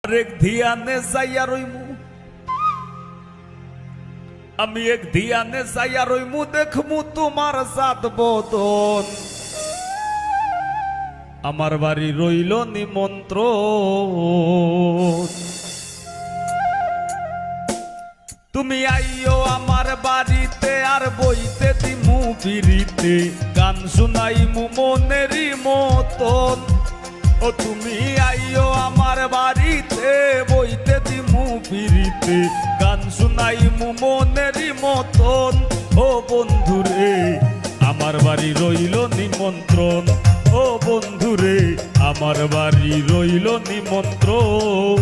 এক ধিয়ানে যাইয়া রইমু, আমি এক ধিয়ানে যাইয়া রইমু, দেখমু তোমার জাত বদন। আমার বাড়ি রইল নিমন্ত্রণ, তুমি আইও আমার বাড়িতে, আর বইতে দিমু বিড়িতে, গান শুনাইমু মনেরই মতন। ও তুমি আইও আমার বাড়িতে, বইতে দিমু বিড়িতে, গান শুনাইমু মনেরই মতন। ও বন্ধুরে আমার বাড়ি রইল নিমন্ত্রণ, ও বন্ধুরে আমার বাড়ি রইল নিমন্ত্রণ।